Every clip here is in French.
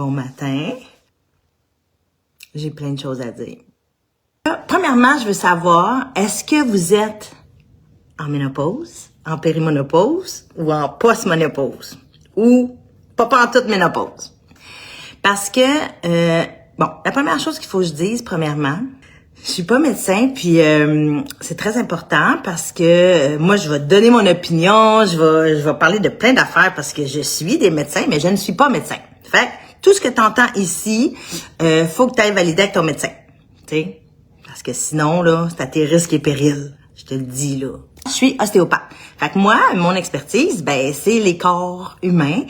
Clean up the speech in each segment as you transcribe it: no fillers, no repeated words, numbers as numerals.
Bon matin. J'ai plein de choses à dire. Premièrement, je veux savoir, est-ce que vous êtes en ménopause, en périménopause ou en post-ménopause? Ou pas pantoute ménopause? Parce que, la première chose qu'il faut que je dise, premièrement, je suis pas médecin, puis c'est très important parce que moi, je vais donner mon opinion, je vais parler de plein d'affaires parce que je suis des médecins, mais je ne suis pas médecin. Fait que, tout ce que tu entends ici, faut que tu ailles valider avec ton médecin. Tu sais? Parce que sinon, là, c'est à tes risques et périls. Je te le dis, là. Je suis ostéopathe. Fait que moi, mon expertise, c'est les corps humains.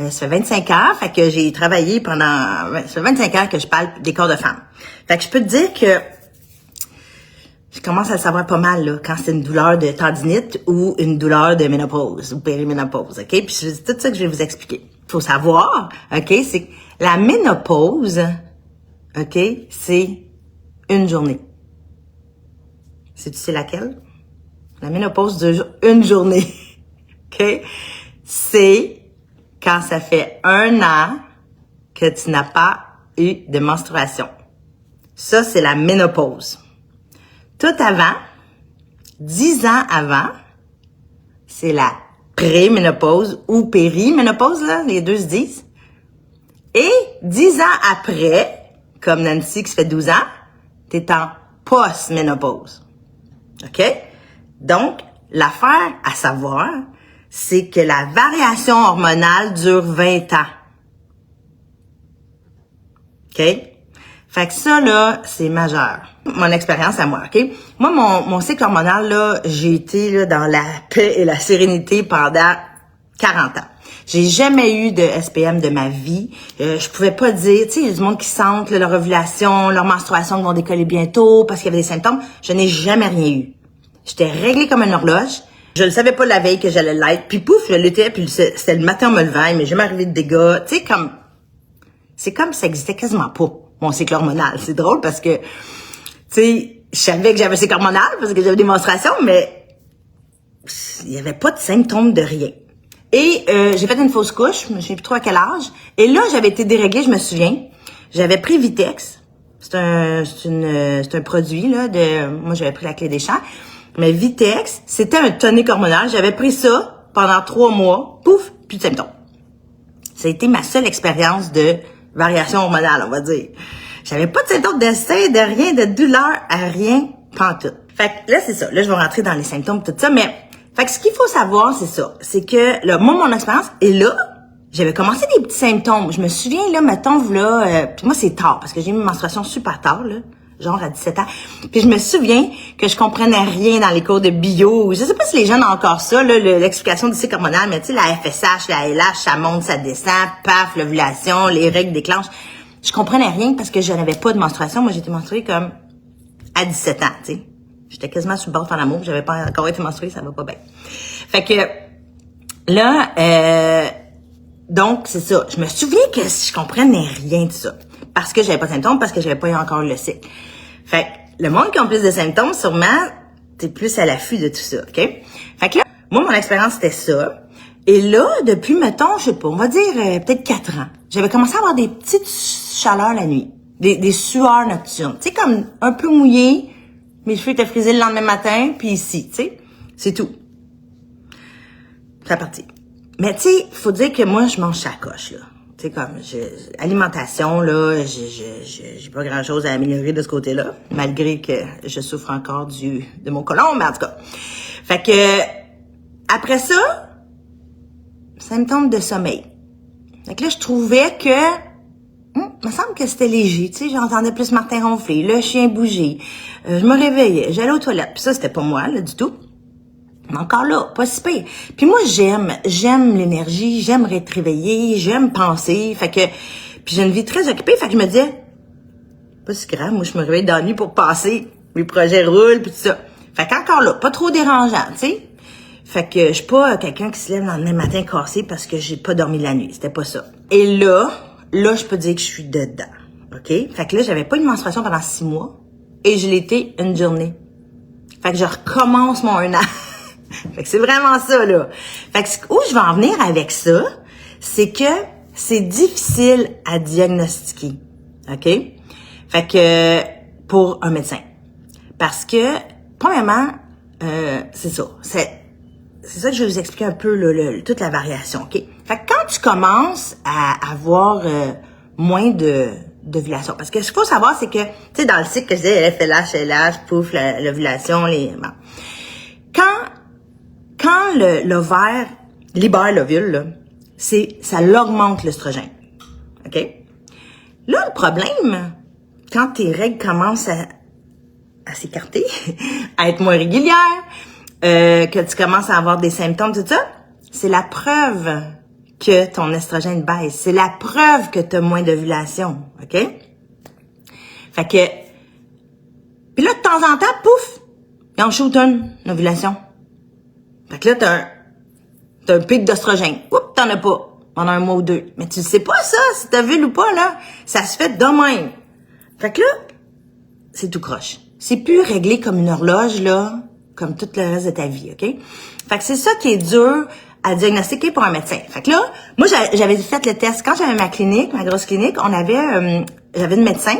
Ça fait 25 ans, fait que j'ai travaillé ça fait 25 ans que je parle des corps de femmes. Fait que je peux te dire que je commence à le savoir pas mal, là, quand c'est une douleur de tendinite ou une douleur de ménopause ou périménopause, OK? Puis c'est tout ça que je vais vous expliquer. Faut savoir, OK, c'est que la ménopause, OK, c'est une journée. Tu sais laquelle? La ménopause dure une journée. OK? C'est quand ça fait 1 an que tu n'as pas eu de menstruation. Ça, c'est la ménopause. Tout avant, 10 ans avant, c'est la préménopause ou périménopause, là, les deux se disent. Et 10 ans après, comme Nancy qui se fait 12 ans, t'es en post-ménopause. OK? Donc, l'affaire à savoir, c'est que la variation hormonale dure 20 ans. OK? Fait que ça, là, c'est majeur. Mon expérience à moi, OK? Moi, mon cycle hormonal, là, j'ai été là, dans la paix et la sérénité pendant 40 ans. J'ai jamais eu de SPM de ma vie. Je pouvais pas dire, tu sais, il y a du monde qui sentent là, leur ovulation, leur menstruation qui vont décoller bientôt parce qu'il y avait des symptômes. Je n'ai jamais rien eu. J'étais réglée comme une horloge. Je ne savais pas la veille que j'allais l'être. Puis pouf, je l'étais. Puis c'était le matin en me levant. Mais jamais arrivé de dégâts. Tu sais, c'est comme ça existait quasiment pas, mon cycle hormonal. C'est drôle parce que, tu sais, je savais que j'avais un cycle hormonal parce que j'avais des menstruations, mais il y avait pas de symptômes de rien. Et j'ai fait une fausse couche, je ne sais plus trop à quel âge. Et là, j'avais été déréglée, je me souviens. J'avais pris Vitex. C'est un produit là moi j'avais pris la clé des champs. Mais Vitex, c'était un tonique hormonal. J'avais pris ça pendant 3 mois. Pouf, plus de symptômes. Ça a été ma seule expérience de variation hormonale, on va dire. J'avais pas de symptômes de sein, de rien, de douleur, à rien, pantoute. Fait que là, c'est ça. Là, je vais rentrer dans les symptômes, tout ça, mais fait que ce qu'il faut savoir, c'est ça. C'est que, là, moi, mon expérience, et là, j'avais commencé des petits symptômes. Je me souviens, là, mettons, puis moi, c'est tard, parce que j'ai eu une menstruation super tard, là, genre à 17 ans. Puis je me souviens que je comprenais rien dans les cours de bio. Je sais pas si les jeunes ont encore ça, là, l'explication du cycle hormonal, mais tu sais, la FSH, la LH, ça monte, ça descend, paf, l'ovulation, les règles déclenchent. Je comprenais rien parce que je n'avais pas de menstruation. Moi, j'étais menstruée comme à 17 ans, tu sais. J'étais quasiment sur le bord de faire l'amour, j'avais pas encore été menstruée, ça va pas bien. Fait que là, donc c'est ça. Je me souviens que je comprenais rien de ça parce que j'avais pas de symptômes, parce que j'avais pas eu encore le cycle. Fait que le monde qui a plus de symptômes, sûrement, t'es plus à l'affût de tout ça, ok? Fait que là, moi mon expérience c'était ça. Et là, depuis mettons, je sais pas, on va dire peut-être 4 ans, j'avais commencé à avoir des petites chaleurs la nuit, des sueurs nocturnes, tu sais comme un peu mouillé. Mes cheveux étaient frisés le lendemain matin, puis ici, tu sais, c'est tout. C'est parti. Mais tu sais, faut dire que moi, je mange sacoche, là. Tu sais, comme, alimentation, là, j'ai pas grand-chose à améliorer de ce côté-là, malgré que je souffre encore de mon côlon, mais en tout cas. Fait que, après ça, symptômes de sommeil. Fait que là, je trouvais que, me semble que c'était léger, tu sais, j'entendais plus Martin ronfler, le chien bouger, je me réveillais, j'allais aux toilettes, puis ça, c'était pas moi, là, du tout. Mais encore là, pas si pire. Puis moi, j'aime l'énergie, j'aime être réveillée, j'aime penser, fait que, puis j'ai une vie très occupée, fait que je me disais, pas si grave, moi, je me réveille dans la nuit pour passer, mes projets roulent, puis tout ça. Fait qu'encore là, pas trop dérangeant, tu sais. Fait que je suis pas quelqu'un qui se lève le lendemain matin cassé parce que j'ai pas dormi la nuit, c'était pas ça. Et là, je peux dire que je suis dedans, OK? Fait que là, j'avais pas une menstruation pendant 6 mois et je l'étais une journée. Fait que je recommence mon 1 an. Fait que c'est vraiment ça, là. Fait que où je vais en venir avec ça, c'est que c'est difficile à diagnostiquer, OK? Fait que, pour un médecin. Parce que, premièrement, c'est ça. C'est ça que je vais vous expliquer un peu toute la variation, OK? Fait que quand tu commences à avoir moins d'ovulation, parce que ce qu'il faut savoir, c'est que, tu sais, dans le cycle que je disais, FLH, LH, pouf, l'ovulation, bon. Quand l'ovaire libère l'ovule, là, ça l'augmente l'estrogène. OK? Là, le problème, quand tes règles commencent à s'écarter, à être moins régulières, que tu commences à avoir des symptômes, tout ça, c'est la preuve que ton estrogène baisse. C'est la preuve que tu as moins d'ovulation. OK? Fait que, puis là, de temps en temps, pouf, il en shoot une ovulation. Fait que là, t'as un pic d'oestrogène. Oups, t'en as pas pendant un mois ou deux. Mais tu sais pas ça, si t'as vu ou pas, là. Ça se fait de même. Fait que là, c'est tout croche. C'est plus réglé comme une horloge, là, comme tout le reste de ta vie, OK? Fait que c'est ça qui est dur à diagnostiquer pour un médecin. Fait que là, moi, j'avais fait le test. Quand j'avais ma clinique, ma grosse clinique, j'avais une médecin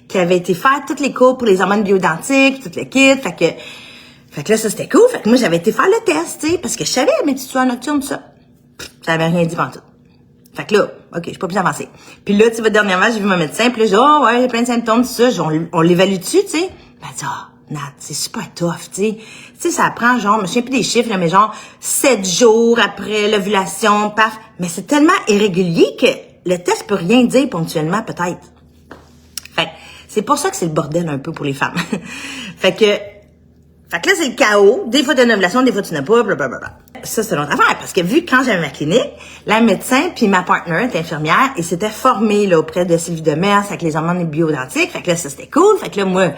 qui avait été faire toutes les cours pour les hormones bioidentiques, tout le kit. Fait que là, ça, c'était cool. Fait que moi, j'avais été faire le test, tu sais, parce que je savais mes petites soins nocturnes, tout ça. Ça avait rien dit pantoute. Fait que là, OK, je suis pas plus avancée. Puis là, tu vois, dernièrement, j'ai vu mon médecin, puis là, j'ai dit, oh, ouais, j'ai plein de symptômes, tout ça. On l'évalue-tu, tu sais? Ben, elle dit, Nat, c'est super tough, tu sais. Tu sais, ça prend, genre, je me souviens plus des chiffres, là, mais genre, 7 jours après l'ovulation, paf. Mais c'est tellement irrégulier que le test peut rien dire ponctuellement, peut-être. Fait que c'est pour ça que c'est le bordel un peu pour les femmes. Fait que là, c'est le chaos. Des fois, tu as une ovulation, des fois, tu n'as pas, blablabla. Ça, c'est notre affaire. Parce que vu quand j'avais ma clinique, la médecin puis ma partner était infirmière et s'était formée, là, auprès de Sylvie Demers avec les hormones bioidentiques. Fait que là, ça, c'était cool. Fait que là, moi,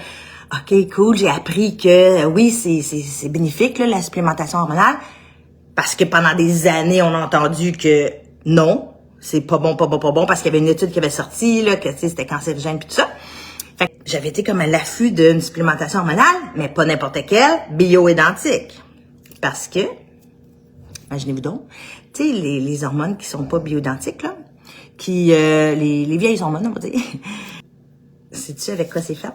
OK, cool, j'ai appris que, oui, c'est bénéfique, là, la supplémentation hormonale. Parce que pendant des années, on a entendu que non, c'est pas bon, parce qu'il y avait une étude qui avait sorti, là, que, tu sais, c'était cancérigène puis tout ça. Fait que j'avais été comme à l'affût d'une supplémentation hormonale, mais pas n'importe quelle, bioidentique. Parce que, imaginez-vous donc, tu sais, les hormones qui sont pas bioidentiques, là, les vieilles hormones, on va dire, sais-tu avec quoi c'est fait?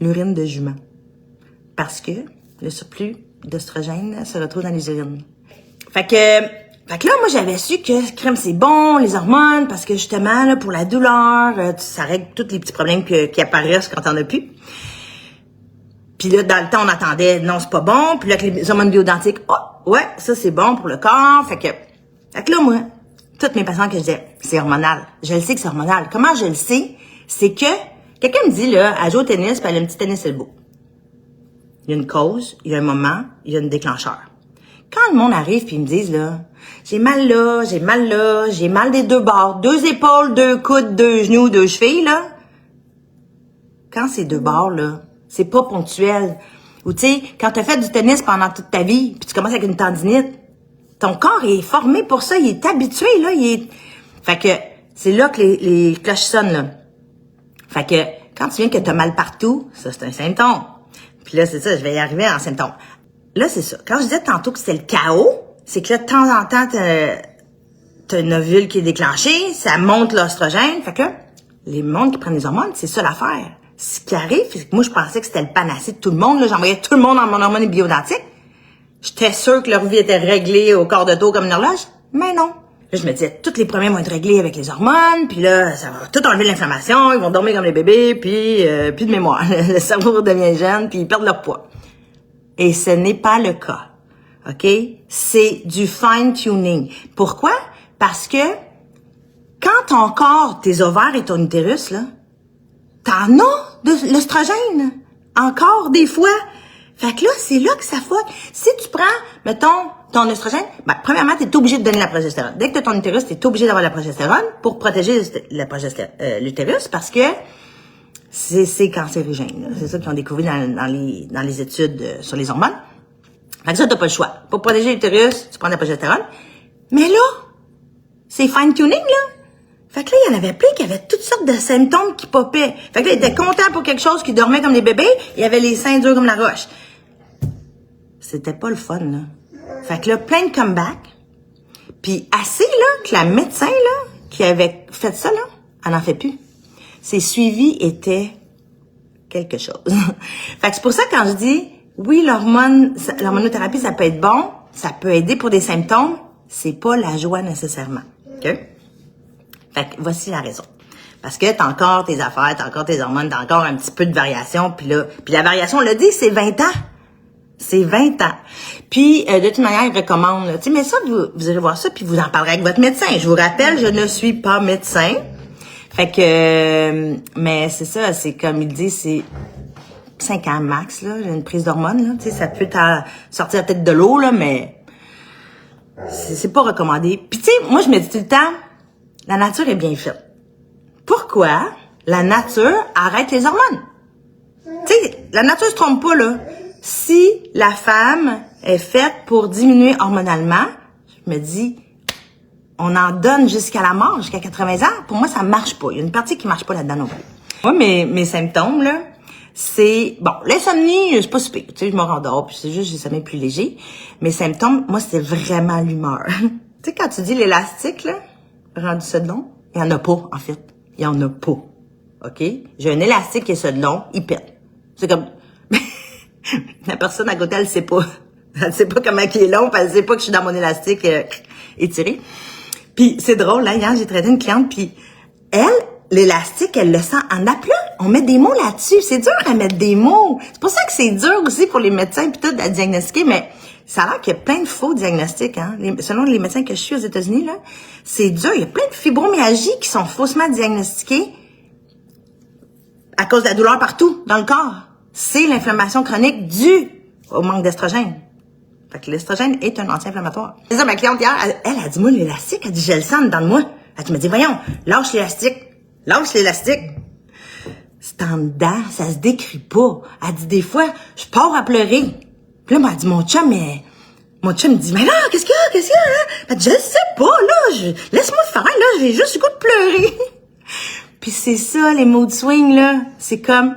L'urine de jument. Parce que le surplus d'oestrogène se retrouve dans les urines. Fait que là, moi, j'avais su que crème, c'est bon, les hormones, parce que justement, là, pour la douleur, ça règle tous les petits problèmes qui apparaissent quand t'en as plus. Puis là, dans le temps, on attendait, non, c'est pas bon. Puis là, avec les hormones bioidentiques, oh, ouais, ça, c'est bon pour le corps. Fait que là, moi, toutes mes patients que je disais, c'est hormonal. Je le sais que c'est hormonal. Comment je le sais? C'est que quelqu'un me dit, là, elle joue au tennis, puis elle a un petit tennis elbow. Il y a une cause, il y a un moment, il y a un déclencheur. Quand le monde arrive puis ils me disent, là, j'ai mal là, j'ai mal des deux bords, 2 épaules, 2 coudes, 2 genoux, 2 chevilles, là. Quand c'est 2 bords, là, c'est pas ponctuel. Ou tu sais, quand t'as fait du tennis pendant toute ta vie, puis tu commences avec une tendinite, ton corps est formé pour ça, il est habitué, là, Fait que c'est là que les cloches sonnent, là. Fait que quand tu viens que t'as mal partout, ça, c'est un symptôme. Puis là, c'est ça, je vais y arriver en symptôme. Là, c'est ça. Quand je disais tantôt que c'était le chaos, c'est que là, de temps en temps, t'as une ovule qui est déclenchée, ça monte l'oestrogène. Fait que les mondes qui prennent des hormones, c'est ça l'affaire. Ce qui arrive, c'est que moi, je pensais que c'était le panacée de tout le monde. Là, j'envoyais tout le monde dans mon hormone bioidentique. J'étais sûre que leur vie était réglée au quart de tour comme une horloge. Mais non. Là, je me disais, tous les problèmes vont être réglés avec les hormones, puis là, ça va tout enlever l'inflammation, ils vont dormir comme les bébés, puis plus de mémoire. Le cerveau devient jeune, puis ils perdent leur poids. Et ce n'est pas le cas. OK? C'est du fine-tuning. Pourquoi? Parce que quand ton corps, tes ovaires et ton utérus, là, t'en as de l'oestrogène. Encore des fois. Fait que là, c'est là que ça fuck. Si tu prends, mettons, ton oestrogène, ben, premièrement, t'es obligé de donner la progestérone. Dès que t'as ton utérus, t'es obligé d'avoir la progestérone pour protéger l'utérus parce que c'est cancérigène. C'est ça qu'ils ont découvert dans les études sur les hormones. Fait que ça, t'as pas le choix. Pour protéger l'utérus, tu prends la progestérone. Mais là, c'est fine-tuning, là. Fait que là, il y en avait plein qui avaient toutes sortes de symptômes qui popaient. Fait que là, ils étaient contents pour quelque chose, qui dormaient comme des bébés. Il y avait les seins durs comme la roche. C'était pas le fun, là. Fait que là, plein de comebacks. Puis assez, là, que la médecin, là, qui avait fait ça, là, elle n'en fait plus. Ses suivis étaient quelque chose. Fait que c'est pour ça que quand je dis, oui, l'hormonothérapie, ça peut être bon, ça peut aider pour des symptômes, c'est pas la joie nécessairement. OK? Fait que voici la raison. Parce que t'as encore tes affaires, t'as encore tes hormones, t'as encore un petit peu de variation, puis la variation, on l'a dit, c'est 20 ans. C'est 20 ans. Puis, de toute manière, il recommande, tu sais, mais ça, vous irez voir ça, puis vous en parlerez avec votre médecin. Je vous rappelle, je ne suis pas médecin. Fait que, mais c'est ça, c'est comme il dit, c'est 5 ans max, là, une prise d'hormones, là, tu sais, ça peut sortir la tête de l'eau, là, mais c'est pas recommandé. Puis, tu sais, moi, je me dis tout le temps, la nature est bien faite. Pourquoi la nature arrête les hormones? Tu sais, la nature se trompe pas, là. Si la femme est faite pour diminuer hormonalement, je me dis, on en donne jusqu'à la mort, jusqu'à 80 ans. Pour moi, ça marche pas. Il y a une partie qui marche pas là-dedans non plus. Moi, mes symptômes, là, c'est... Bon, l'insomnie, c'est pas super. Tu sais, je me rendors, puis c'est juste des sommeils plus légers. Mes symptômes, moi, c'est vraiment l'humeur. Tu sais, quand tu dis l'élastique, là, rendu ça de long, il y en a pas, en fait. Il y en a pas. OK? J'ai un élastique qui est ça de long, il pète. C'est comme... La personne à côté, elle sait pas. Elle sait pas comment il est long, puis elle sait pas que je suis dans mon élastique étiré. Puis c'est drôle, là, hier, j'ai traité une cliente, puis elle, l'élastique, elle le sent en appelant. On met des mots là-dessus. C'est dur à mettre des mots. C'est pour ça que c'est dur aussi pour les médecins, puis tout, à diagnostiquer, mais ça a l'air qu'il y a plein de faux diagnostics, hein. Selon les médecins que je suis aux États-Unis, là, c'est dur. Il y a plein de fibromyalgie qui sont faussement diagnostiquées à cause de la douleur partout dans le corps. C'est l'inflammation chronique due au manque d'estrogène. Fait que l'estrogène est un anti-inflammatoire. C'est ça, ma cliente hier, elle a dit, moi, l'élastique, elle dit, je le sens dans moi. Elle me dit, voyons, lâche l'élastique. Lâche l'élastique. C'est en dedans, ça se décrit pas. Elle dit, des fois, je pars à pleurer. Puis là, elle dit, mon chum me dit, mais là, qu'est-ce qu'il y a, là? Elle dit, je sais pas, là, laisse-moi faire, là, j'ai juste le goût de pleurer. Puis c'est ça, les mood swings, là. C'est comme,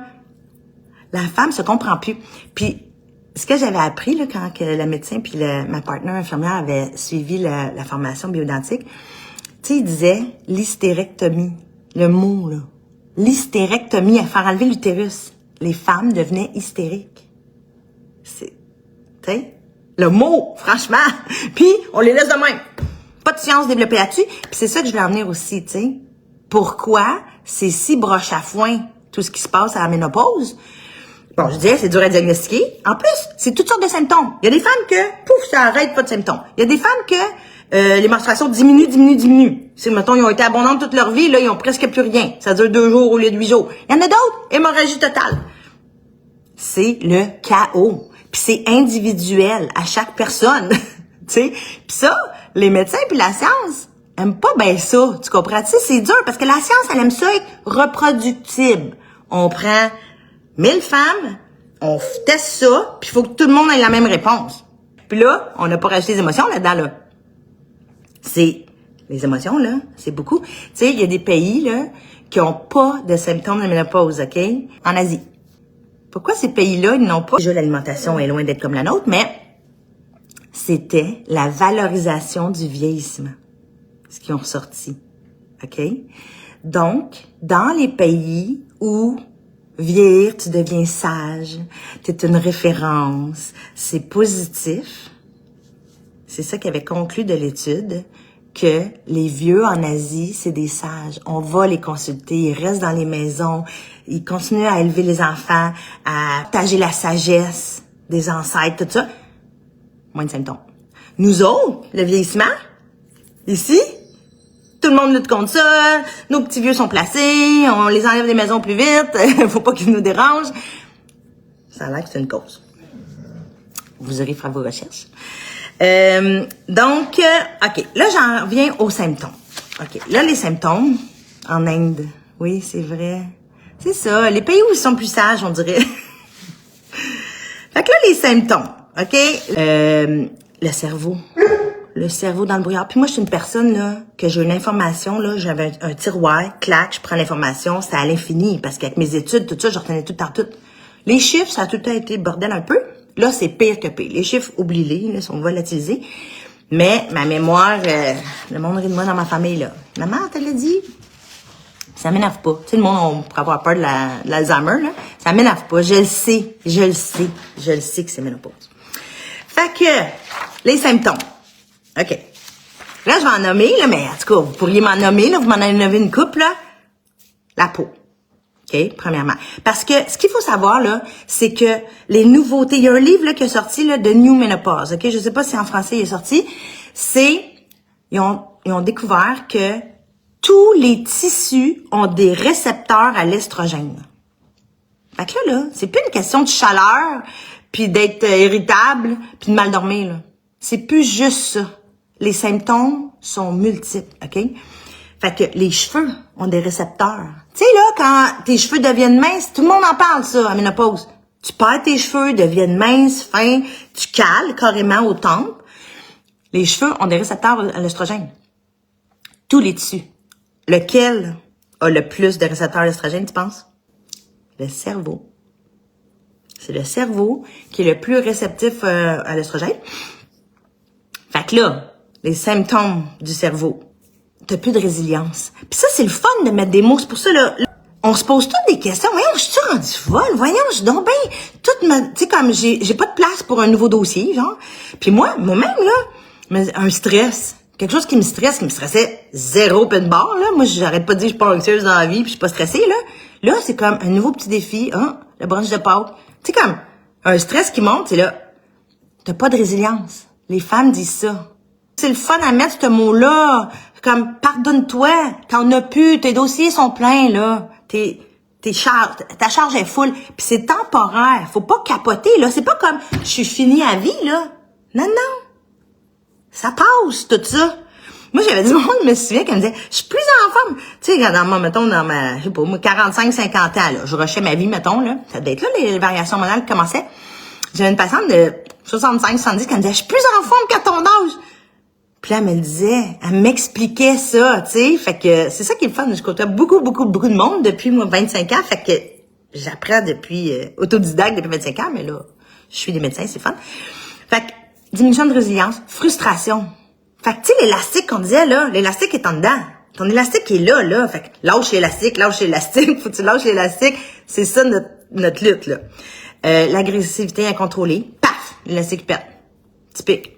la femme se comprend plus. Puis, ce que j'avais appris, là, quand que la médecin puis ma partenaire infirmière avait suivi la formation bioidentique, tu sais, il disait l'hystérectomie. Le mot, là. L'hystérectomie, à faire enlever l'utérus. Les femmes devenaient hystériques. C'est, tu sais, le mot, franchement. Puis, on les laisse de même. Pas de science développée là-dessus. Puis c'est ça que je voulais emmener aussi, tu sais. Pourquoi c'est si broche à foin, tout ce qui se passe à la ménopause? Bon, je disais, c'est dur à diagnostiquer. En plus, c'est toutes sortes de symptômes. Il y a des femmes que, pouf, ça arrête, pas de symptômes. Il y a des femmes que les menstruations diminuent. Si, mettons, ils ont été abondantes toute leur vie, là, ils ont presque plus rien. Ça dure 2 jours au lieu de 8 jours. Il y en a d'autres, hémorragie totale. C'est le chaos. Puis c'est individuel à chaque personne. Tu sais? Puis ça, les médecins puis la science aiment pas bien ça. Tu comprends? Tu sais, c'est dur parce que la science, elle aime ça être reproductible. On prend 1000 femmes, on teste ça, puis il faut que tout le monde ait la même réponse. Puis là, on n'a pas rajouté les émotions là-dedans, là. C'est, les émotions, là, c'est beaucoup. Tu sais, il y a des pays, là, qui ont pas de symptômes de ménopause, OK? En Asie. Pourquoi ces pays-là, ils n'ont pas? Déjà, l'alimentation est loin d'être comme la nôtre, mais c'était la valorisation du vieillissement. Ce qu'ils ont ressorti. OK? Donc, dans les pays où vieillir, tu deviens sage, tu es une référence, c'est positif. C'est ça qui avait conclu de l'étude, que les vieux en Asie, c'est des sages. On va les consulter, ils restent dans les maisons, ils continuent à élever les enfants, à partager la sagesse des ancêtres, tout ça. Moins de symptômes. Nous autres, le vieillissement, ici, tout le monde lutte contre ça, nos petits vieux sont placés, on les enlève des maisons plus vite, faut pas qu'ils nous dérangent. Ça a l'air que c'est une cause. Vous aurez fait vos recherches. Donc, OK, là, j'en reviens aux symptômes. OK, là, les symptômes, en Inde, oui, c'est vrai. C'est ça, les pays où ils sont plus sages, on dirait. Fait que là, les symptômes, OK? Le cerveau. Le cerveau dans le brouillard. Puis moi, je suis une personne, là, que j'ai une information, là, j'avais un tiroir, clac, je prends l'information, c'est à l'infini, parce qu'avec mes études, tout ça, je retenais tout le temps tout. Les chiffres, ça a tout le temps été bordel un peu. Là, c'est pire que pire. Les chiffres, oublie-les, là, sont volatilisés. Mais ma mémoire, le monde rit de moi dans ma famille, là. Maman, t'as l'a dit? Ça m'énerve pas. Tu sais, le monde, on pourrait avoir peur de l'Alzheimer, là. Ça m'énerve pas. Je le sais que c'est ménopause. Fait que, les symptômes. OK. Là, je vais en nommer, là, mais en tout cas, vous pourriez m'en nommer, là. Vous m'en avez nommé une couple, là. La peau. OK, premièrement. Parce que ce qu'il faut savoir, là, c'est que les nouveautés, il y a un livre là, qui est sorti là, de New Menopause, OK? Je sais pas si en français il est sorti. Ils ont découvert que tous les tissus ont des récepteurs à l'estrogène. Fait que là, c'est plus une question de chaleur, puis d'être irritable, puis de mal dormir, là. C'est plus juste ça. Les symptômes sont multiples, OK? Fait que les cheveux ont des récepteurs. Tu sais, là, quand tes cheveux deviennent minces, tout le monde en parle, ça, à ménopause. Tu perds tes cheveux, deviennent minces, fins, tu cales carrément aux tempes. Les cheveux ont des récepteurs à l'estrogène. Tous les tissus. Lequel a le plus de récepteurs à l'estrogène, tu penses? Le cerveau. C'est le cerveau qui est le plus réceptif à l'estrogène. Fait que là, les symptômes du cerveau, t'as plus de résilience. Puis ça, c'est le fun de mettre des mots. C'est pour ça, là, on se pose toutes des questions. Voyons, je suis rendue folle. Voyons, je suis donc bien toute ma... Tu sais, comme j'ai pas de place pour un nouveau dossier, genre. Puis moi-même, là, un stress. Quelque chose qui me stressait zéro pin barre, là. Moi, j'arrête pas de dire que je suis pas anxieuse dans la vie puis je suis pas stressée, là. Là, c'est comme un nouveau petit défi. Hein, le brunch de Pâques. Tu sais, comme un stress qui monte, c'est là. T'as pas de résilience. Les femmes disent ça. C'est le fun à mettre ce mot-là. Comme, pardonne-toi. T'en as plus. Tes dossiers sont pleins, là. Ta charge est full. Puis c'est temporaire. Faut pas capoter, là. C'est pas comme, je suis finie à vie, là. Non. Ça passe, tout ça. Moi, j'avais du monde, je me souviens, qui me disait, je suis plus en forme. Tu sais, dans ma, je sais pas, moi, 45, 50 ans, là. Je rushais ma vie, mettons, là. Ça devait être là, les variations hormonales qui commençaient. J'avais une patiente de 65, 70 qui me disait, je suis plus en forme qu'à ton âge. Puis là, elle me le disait, elle m'expliquait ça, tu sais. Fait que c'est ça qui est le fun. Je côtoie beaucoup de monde depuis, moi, 25 ans. Fait que j'apprends depuis autodidacte depuis 25 ans, mais là, je suis des médecins, c'est fun. Fait que diminution de résilience, frustration. Fait que tu sais, l'élastique qu'on disait, là, l'élastique est en dedans. Ton élastique est là. Fait que lâche l'élastique, faut que tu lâches l'élastique. C'est ça notre lutte, là. L'agressivité incontrôlée, paf, l'élastique pète. Typique.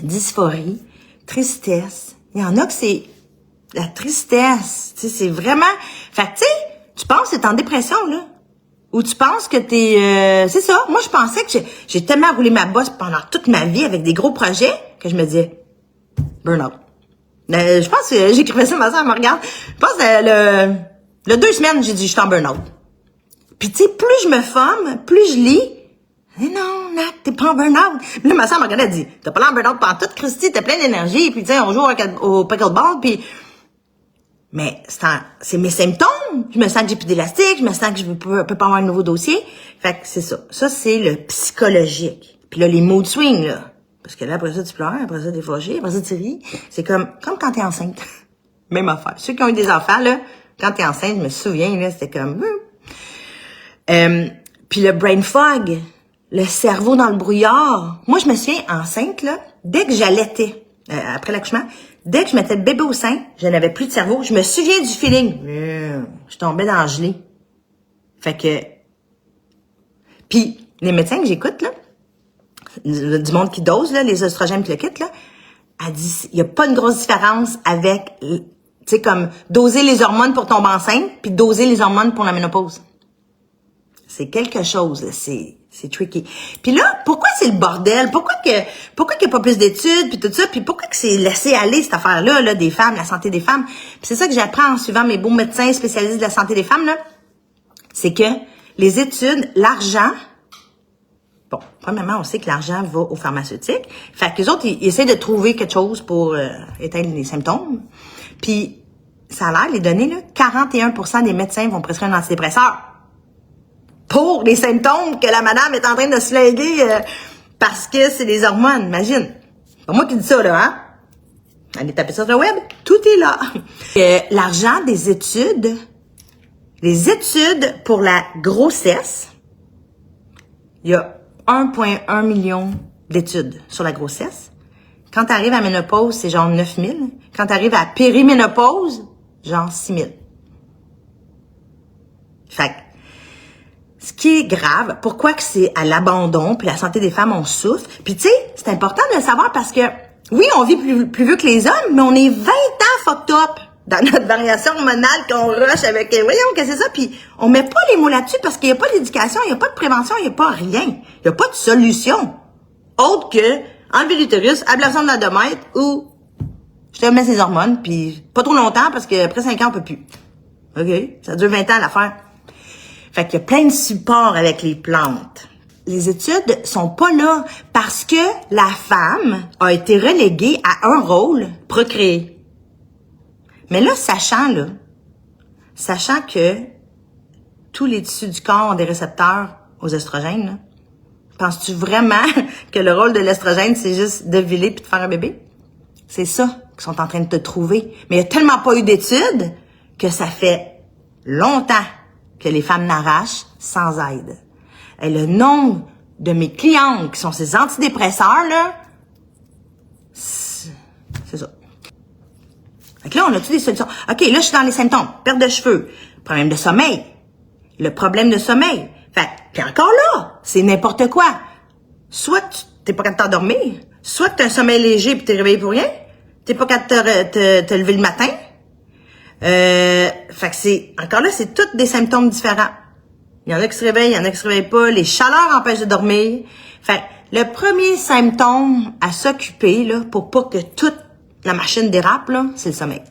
Dysphorie, tristesse. Il y en a que c'est la tristesse. Tu sais, c'est vraiment... Fait que tu sais, tu penses que t'es en dépression, là. Ou tu penses que t'es... c'est ça. Moi, je pensais que j'ai tellement roulé ma bosse pendant toute ma vie avec des gros projets que je me disais, burn-out. Je pense que j'écrivais ça, ma soeur me regarde. Je pense que le 2 semaines, j'ai dit, je suis en burn-out. Puis tu sais, plus je me forme, plus je lis, non, Nat, t'es pas en burn-out. Puis là, ma soeur me regardait, elle dit, t'as pas l'air en burn-out pendant toute, Christy, t'as plein d'énergie, puis tu sais, on joue au pickleball, puis... Mais c'est mes symptômes. Je me sens que j'ai plus d'élastique, je me sens que je peux pas avoir un nouveau dossier. Fait que c'est ça. Ça, c'est le psychologique. Puis là, les mood swings, là. Parce que là, après ça, tu pleures, après ça, t'es fâché, après ça, tu ris. C'est comme quand t'es enceinte. Même affaire. Ceux qui ont eu des enfants, là, quand t'es enceinte, je me souviens, là, c'était comme... Puis le brain fog, le cerveau dans le brouillard. Moi, je me souviens, enceinte, là, dès que j'allaitais, après l'accouchement, dès que je mettais le bébé au sein, je n'avais plus de cerveau. Je me souviens du feeling. Je tombais dans le gelé. Fait que... Puis, les médecins que j'écoute, là, du monde qui dose, là, les oestrogènes pis le kit, là, elle dit, il n'y a pas une grosse différence avec, tu sais, comme, doser les hormones pour tomber enceinte, puis doser les hormones pour la ménopause. C'est quelque chose, là, c'est tricky. Puis là, pourquoi c'est le bordel? Pourquoi qu'il n'y a pas plus d'études, puis tout ça? Puis pourquoi que c'est laissé aller, cette affaire-là, là, des femmes, la santé des femmes? Puis c'est ça que j'apprends en suivant mes beaux médecins spécialistes de la santé des femmes, là. C'est que les études, l'argent... Bon, premièrement, on sait que l'argent va aux pharmaceutiques. Fait que les autres, ils essaient de trouver quelque chose pour éteindre les symptômes. Puis, ça a l'air, les données, là, 41% des médecins vont prescrire un antidépresseur pour les symptômes que la madame est en train de se flinguer parce que c'est des hormones, imagine. C'est pas moi qui dis ça, là, hein? Allez taper ça sur le web, tout est là. L'argent des études, les études pour la grossesse, il y a 1,1 million d'études sur la grossesse. Quand t'arrives à ménopause, c'est genre 9000. Quand t'arrives à périménopause, genre 6000. Fait que, ce qui est grave, pourquoi que c'est à l'abandon, puis la santé des femmes, on souffre. Puis tu sais, c'est important de le savoir parce que, oui, on vit plus vieux que les hommes, mais on est 20 ans fucked up dans notre variation hormonale qu'on rush avec, voyons, qu'est-ce que c'est ça? Puis on met pas les mots là-dessus parce qu'il y a pas d'éducation, il y a pas de prévention, il y a pas rien. Il y a pas de solution. Autre que enlever l'utérus, ablation de l'endomètre ou je te mets ces hormones, puis pas trop longtemps parce que après 5 ans, on peut plus. OK? Ça dure 20 ans l'affaire. Fait qu'il y a plein de supports avec les plantes. Les études sont pas là parce que la femme a été reléguée à un rôle, procréer. Mais là, sachant que tous les tissus du corps ont des récepteurs aux estrogènes, là, penses-tu vraiment que le rôle de l'estrogène, c'est juste d'ovuler puis de faire un bébé? C'est ça qu'ils sont en train de te trouver. Mais il n'y a tellement pas eu d'études que ça fait longtemps que les femmes n'arrachent sans aide. Et le nombre de mes clientes qui sont ces antidépresseurs, là, c'est ça. Fait que là, on a-tu des solutions? OK, là, je suis dans les symptômes. Perte de cheveux, problème de sommeil, le problème de sommeil. Fait puis encore là, c'est n'importe quoi. Soit tu t'es pas capable de t'endormir, soit tu as un sommeil léger puis t'es réveillé pour rien, t'es pas capable de te lever le matin. Fait que c'est, encore là, c'est tous des symptômes différents. Il y en a qui se réveillent, il y en a qui se réveillent pas. Les chaleurs empêchent de dormir. Fait que le premier symptôme à s'occuper, là, pour pas que toute la machine dérape, là, c'est le sommeil.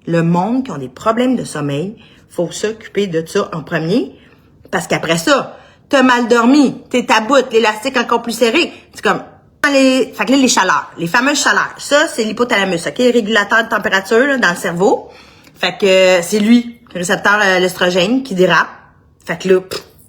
Le monde qui a des problèmes de sommeil, faut s'occuper de ça en premier. Parce qu'après ça, t'as mal dormi, t'es à bout, l'élastique encore plus serré. C'est comme, fait que là, les chaleurs, les fameuses chaleurs. Ça, c'est l'hypothalamus, OK? Régulateur de température, là, dans le cerveau. Fait que c'est lui, le récepteur l'estrogène, qui dérape. Fait que là,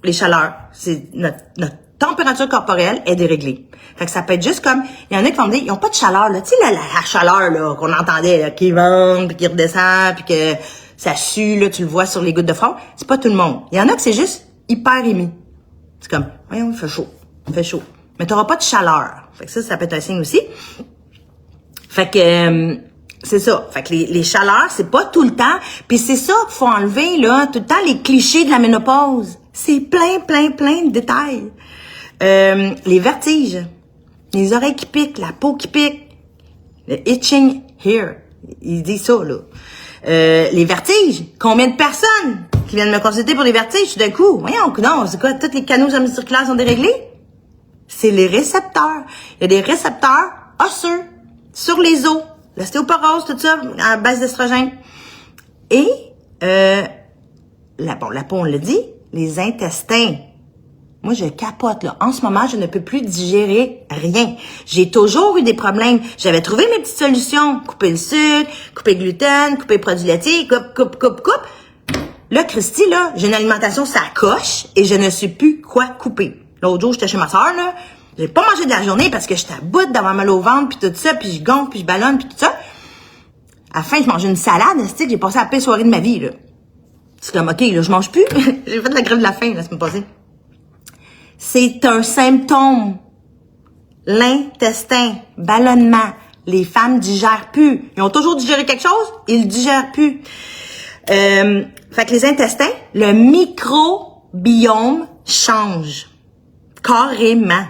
les chaleurs, c'est notre température corporelle est déréglée. Fait que ça peut être juste comme, il y en a qui vont me dire, ils ont pas de chaleur, là. Tu sais, la chaleur, là, qu'on entendait, là, qui monte, puis qui redescend, puis que ça sue, là, tu le vois sur les gouttes de front. C'est pas tout le monde. Il y en a que c'est juste hyper émis. C'est comme, voyons, il fait chaud. Mais t'auras pas de chaleur. Fait que ça peut être un signe aussi. Fait que, c'est ça. Fait que les chaleurs, c'est pas tout le temps. Puis c'est ça qu'il faut enlever, là, tout le temps, les clichés de la ménopause. C'est plein de détails. Les vertiges, les oreilles qui piquent, la peau qui pique, le itching here. Il dit ça, là. Les vertiges. Combien de personnes qui viennent me consulter pour les vertiges tout d'un coup? Voyons, non, c'est quoi? Tous les canaux circulaires sont déréglés? C'est les récepteurs. Il y a des récepteurs osseux sur les os. L'ostéoporose, tout ça, à base d'estrogène. Et, la peau, on l'a dit, les intestins. Moi, je capote, là. En ce moment, je ne peux plus digérer rien. J'ai toujours eu des problèmes. J'avais trouvé mes petites solutions. Couper le sucre, couper le gluten, couper les produits laitiers, coupe. Là, Christy, là, j'ai une alimentation, ça coche, et je ne sais plus quoi couper. L'autre jour, j'étais chez ma soeur, là. J'ai pas mangé de la journée parce que j'étais à bout d'avoir mal au ventre, puis tout ça, puis je gonfle, puis je ballonne, puis tout ça. À la fin, je mangeais une salade, c'est j'ai passé la pire soirée de ma vie, là. C'est comme, OK, là, je mange plus. J'ai fait de la grève de la faim, la semaine passée. C'est un symptôme. L'intestin, ballonnement. Les femmes digèrent plus. Ils ont toujours digéré quelque chose, ils digèrent plus. Fait que les intestins, le microbiome change. Carrément.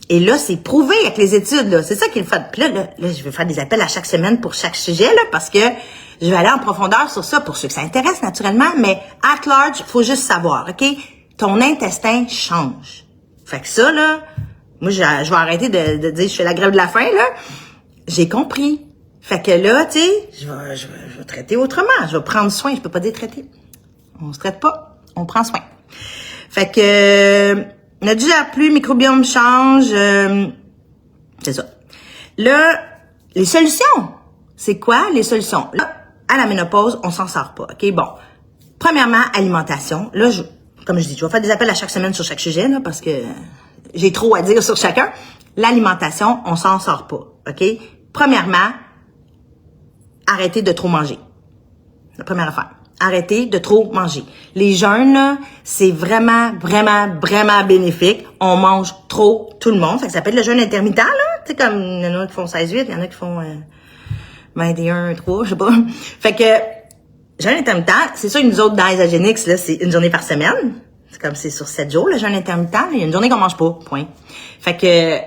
Et là, c'est prouvé avec les études, là. C'est ça qui est le fun. Puis là, je vais faire des appels à chaque semaine pour chaque sujet, là, parce que je vais aller en profondeur sur ça pour ceux que ça intéresse, naturellement. Mais, at large, faut juste savoir, OK? Ton intestin change. Fait que ça, là, moi, je vais arrêter de dire je fais la grève de la faim, là. J'ai compris. Fait que là, tu sais, je vais traiter autrement. Je vais prendre soin. Je peux pas dire traiter. On se traite pas. On prend soin. Fait que, ne digère plus, microbiome change. C'est ça. Là, les solutions. C'est quoi les solutions? Là, à la ménopause, on s'en sort pas. OK? Bon. Premièrement, alimentation. Là, comme je dis, je vais faire des appels à chaque semaine sur chaque sujet, là, parce que j'ai trop à dire sur chacun. L'alimentation, on s'en sort pas. OK? Premièrement, arrêtez de trop manger. La première affaire. Arrêtez de trop manger. Les jeûnes, là, c'est vraiment bénéfique. On mange trop, tout le monde. Fait que ça s'appelle le jeûne intermittent, là. Tu sais, comme, il y en a qui font 16-8, il y en a qui font 21-3, je sais pas. Fait que, jeûne intermittent, c'est sûr que nous autres, dans Isagenix, là, c'est une journée par semaine. C'est comme c'est sur 7 jours, le jeûne intermittent. Il y a une journée qu'on mange pas, point. Fait que,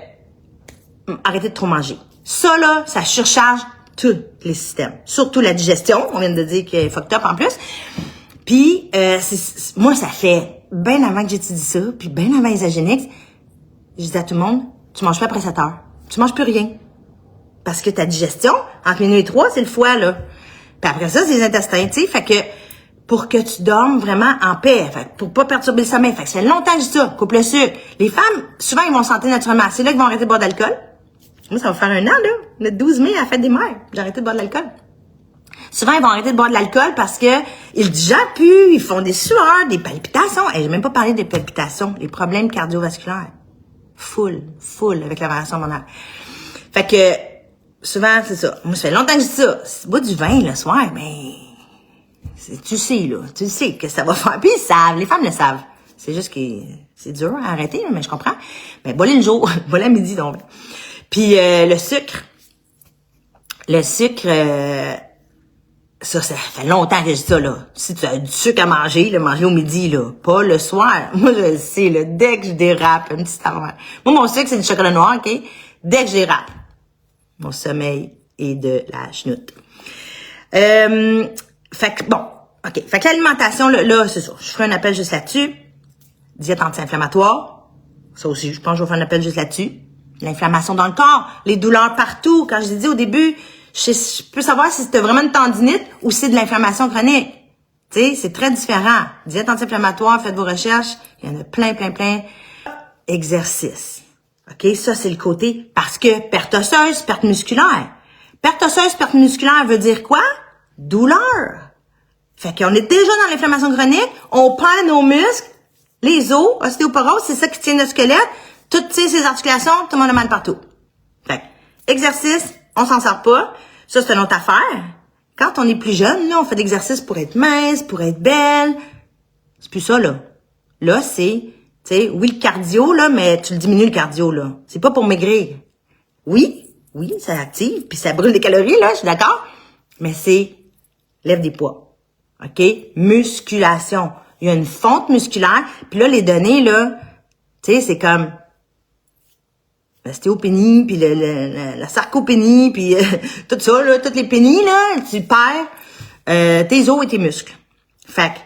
arrêtez de trop manger. Ça, là, ça surcharge tous les systèmes. Surtout la digestion. On vient de dire qu'elle est fucked up en plus. Puis, moi, ça fait bien avant que j'étudie ça, puis bien avant Isagenix, je dis à tout le monde, tu manges pas après 7 heures. Tu manges plus rien. Parce que ta digestion, entre minuit et 3, c'est le foie, là. Puis après ça, c'est les intestins, tu sais. Fait que, pour que tu dormes vraiment en paix, fait que pour pas perturber le sommeil. Fait que ça fait longtemps que je dis ça, coupe le sucre. Les femmes, souvent, ils vont sentir naturellement. C'est là qu'ils vont arrêter de boire d'alcool. Moi, ça va faire un an, là. Le 12 mai, à la fête des mères. J'ai arrêté de boire de l'alcool. Souvent, ils vont arrêter de boire de l'alcool parce que ils digèrent plus, ils font des sueurs, des palpitations. Et j'ai même pas parlé des palpitations, les problèmes cardiovasculaires. Full, avec la variation hormonale. Fait que, souvent, c'est ça. Moi, ça fait longtemps que je dis ça. Si tu bois du vin le soir, ben, tu sais, là. Tu sais que ça va faire. Puis ils savent, les femmes le savent. C'est juste que c'est dur à arrêter, mais je comprends. Ben, bois-le le jour, bois-le à midi, donc. Puis le sucre, ça fait longtemps que je dis ça, là. Si tu as du sucre à manger, le manger au midi, là. Pas le soir. Moi, je le sais, là. Dès que je dérape, une petite affaire. Moi, mon sucre, c'est du chocolat noir, OK? Dès que je dérape, mon sommeil est de la chenoute. Fait que, bon. OK. Fait que l'alimentation, là, c'est ça. Je ferai un appel juste là-dessus. Diète anti-inflammatoire. Ça aussi, je pense que je vais faire un appel juste là-dessus. L'inflammation dans le corps, les douleurs partout. Quand je l'ai dit au début, je peux savoir si c'était vraiment une tendinite ou si c'est de l'inflammation chronique. Tu sais, c'est très différent. Diète anti-inflammatoire, faites vos recherches. Il y en a plein. Exercice. OK? Ça, c'est le côté parce que perte osseuse, perte musculaire. Perte osseuse, perte musculaire veut dire quoi? Douleur. Fait qu'on est déjà dans l'inflammation chronique, on perd nos muscles, les os, ostéoporose, c'est ça qui tient le squelette. Toutes ces articulations, tout le monde a mal partout. Fait que, exercice, on s'en sort pas. Ça, c'est une autre affaire. Quand on est plus jeune, là, on fait d'exercice pour être mince, pour être belle. C'est plus ça, là. Là, c'est, tu sais, oui, le cardio, là, mais tu le diminues, le cardio, là. C'est pas pour maigrir. Oui, ça active, puis ça brûle des calories, là, je suis d'accord. Mais c'est, lève des poids. OK? Musculation. Il y a une fonte musculaire. Puis là, les données, là, tu sais, c'est comme l'ostéopénie, puis la sarcopénie, puis tout ça, là, toutes les pénies, là, tu perds tes os et tes muscles. Fait que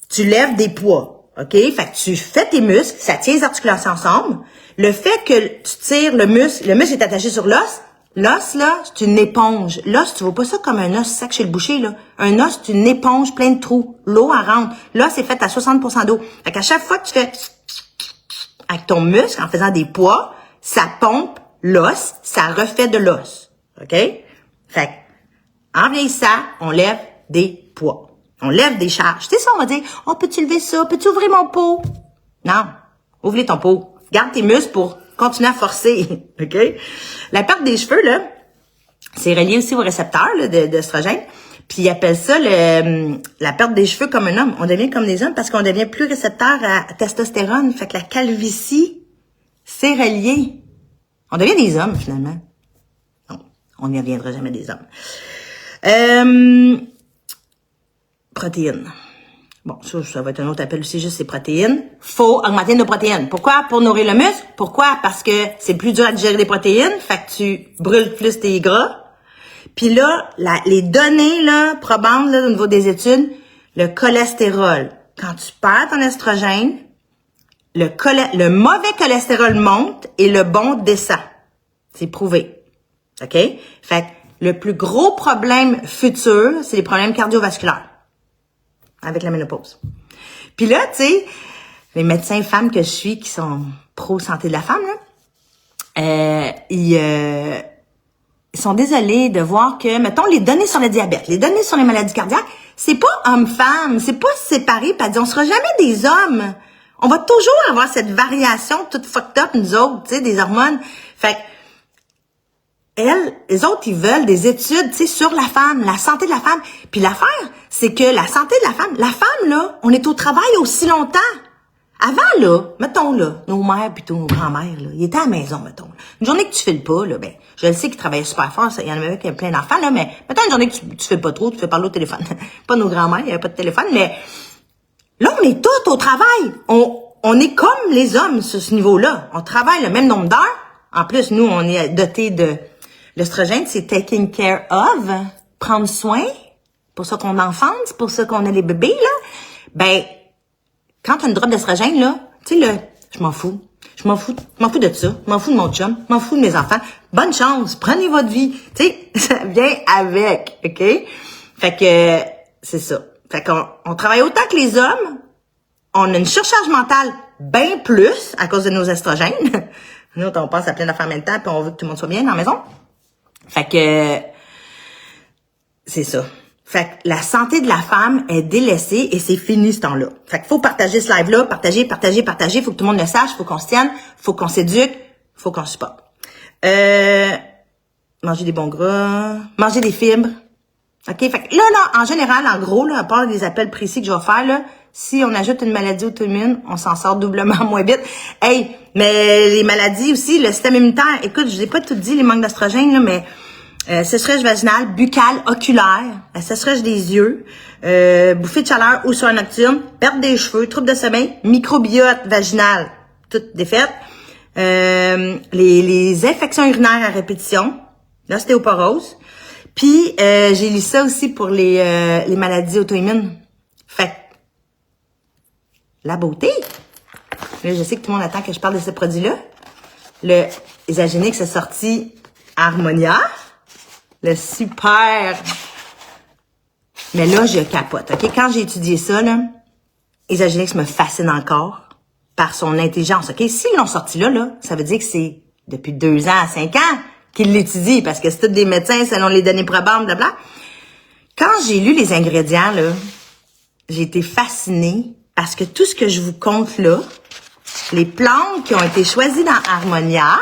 tu lèves des poids, OK? Fait que tu fais tes muscles, ça tient les articulations ensemble. Le fait que tu tires le muscle est attaché sur l'os. L'os, là, c'est une éponge. L'os, tu vois pas ça comme un os sec chez le boucher, là. Un os, c'est une éponge pleine de trous. L'eau, elle rentre. L'os est fait à 60% d'eau. Fait qu'à chaque fois que tu fais avec ton muscle, en faisant des poids, ça pompe l'os, ça refait de l'os. OK? Fait que, en vieillissant, on lève des poids. On lève des charges. Tu sais ça, on va dire, oh, peux-tu lever ça? Peux-tu ouvrir mon pot? Non. Ouvre ton pot. Garde tes muscles pour continuer à forcer. OK? La perte des cheveux, là, c'est relié aussi aux récepteurs, là, d'œstrogène. Puis ils appellent ça la perte des cheveux comme un homme. On devient comme des hommes parce qu'on devient plus récepteur à testostérone. Fait que la calvitie, c'est relié. On devient des hommes, finalement. Non, on n'y reviendra jamais des hommes. Protéines. Bon, ça va être un autre appel aussi, juste ces protéines. Faut augmenter nos protéines. Pourquoi? Pour nourrir le muscle. Pourquoi? Parce que c'est plus dur à digérer des protéines. Fait que tu brûles plus tes gras. Puis là, les données là probantes là, au niveau des études, le cholestérol. Quand tu perds ton estrogène, le mauvais cholestérol monte et le bon descend. C'est prouvé. OK? Fait que le plus gros problème futur, c'est les problèmes cardiovasculaires avec la ménopause. Puis là, tu sais, les médecins femmes que je suis qui sont pro-santé de la femme, là, ils sont désolés de voir que, mettons, les données sur le diabète, les données sur les maladies cardiaques, c'est pas homme-femme, c'est pas séparé, puis on sera jamais des hommes. On va toujours avoir cette variation toute fucked up, nous autres, tu sais, des hormones. Fait que, les autres, ils veulent des études, tu sais, sur la femme, la santé de la femme. Puis l'affaire, c'est que la santé de la femme, là, on est au travail aussi longtemps. Avant, là, mettons, là, nos mères plutôt nos grands-mères, là, ils étaient à la maison, mettons. Une journée que tu files pas, là, ben, je le sais qu'ils travaillaient super fort, il y en avait qui avaient plein d'enfants, là, mais mettons une journée que tu fais pas trop, tu fais parler au téléphone. Pas nos grands-mères, il y avait pas de téléphone, mais là, on est tous au travail. On est comme les hommes sur ce niveau-là. On travaille le même nombre d'heures. En plus, nous, on est dotés de l'œstrogène, c'est taking care of, prendre soin. Pour ça qu'on enfance, pour ça qu'on a les bébés, là. Ben, quand t'as une drop d'estrogène, là, tu sais, je m'en fous. Je m'en fous de ça. Je m'en fous de mon chum. Je m'en fous de mes enfants. Bonne chance. Prenez votre vie. Tu sais, ça vient avec, OK? Fait que, c'est ça. Fait qu'on travaille autant que les hommes. On a une surcharge mentale bien plus à cause de nos estrogènes. Nous, on pense à plein d'affaires en même temps, puis on veut que tout le monde soit bien dans la maison. Fait que, c'est ça. Fait que la santé de la femme est délaissée et c'est fini ce temps-là. Fait qu'il faut partager ce live-là, partager. Faut que tout le monde le sache, faut qu'on se tienne, faut qu'on s'éduque, faut qu'on supporte. Manger des bons gras, manger des fibres. OK? Fait que là, en général, en gros, là, à part des appels précis que je vais faire, là, si on ajoute une maladie auto-immune, on s'en sort doublement moins vite. Hey, mais les maladies aussi, le système immunitaire, écoute, je vous ai pas tout dit, les manques d'oestrogène, là, mais sécheresse vaginale, buccale, oculaire, la sécheresse des yeux, bouffée de chaleur ou soir nocturne, perte des cheveux, troubles de sommeil, microbiote vaginal, toutes défaites, les infections urinaires à répétition, l'ostéoporose, puis j'ai lu ça aussi pour les maladies auto-immunes. Fait que, la beauté. Là, je sais que tout le monde attend que je parle de ce produit-là. Le Isagenix est sorti Harmonia. Le super. Mais là, je capote, OK? Quand j'ai étudié ça, là, Isagenix me fascine encore par son intelligence, OK? S'ils l'ont sorti là, ça veut dire que c'est depuis 2 ans à 5 ans qu'ils l'étudient, parce que c'est tous des médecins selon les données probantes, blablabla. Quand j'ai lu les ingrédients, là, j'ai été fascinée parce que tout ce que je vous compte là, les plantes qui ont été choisies dans Harmonia,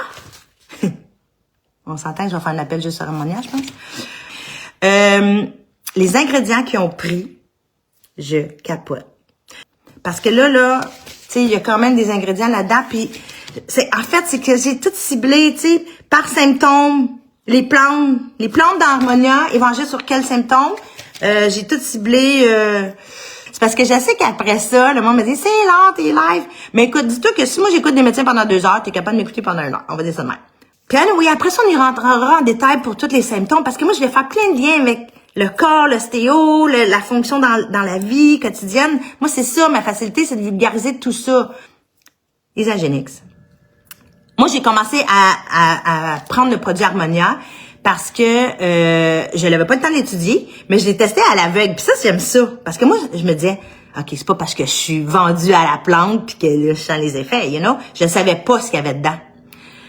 on s'entend que je vais faire un appel juste sur Harmonia, je pense. Les ingrédients qu'ils ont pris, je capote. Parce que là, tu sais, il y a quand même des ingrédients là-dedans, puis en fait, c'est que j'ai tout ciblé, tu sais, par symptômes, les plantes d'Harmonia, ils vont agir sur quels symptômes. J'ai tout ciblé, c'est parce que je sais qu'après ça, le monde me dit, c'est lent, t'es live. Mais écoute, dis-toi que si moi j'écoute des médecins pendant 2 heures, t'es capable de m'écouter pendant 1 heure. On va dire ça de même. Puis oui, après ça, on y rentrera en détail pour tous les symptômes, parce que moi, je vais faire plein de liens avec le corps, l'ostéo, la fonction dans la vie quotidienne. Moi, c'est ça, ma facilité, c'est de vulgariser tout ça. Isagenix. Moi, j'ai commencé à prendre le produit Harmonia parce que je n'avais pas le temps de l'étudier, mais je l'ai testé à l'aveugle. Puis ça, j'aime ça. Parce que moi, je me disais, OK, c'est pas parce que je suis vendue à la plante puis que là, je sens les effets, you know? Je ne savais pas ce qu'il y avait dedans.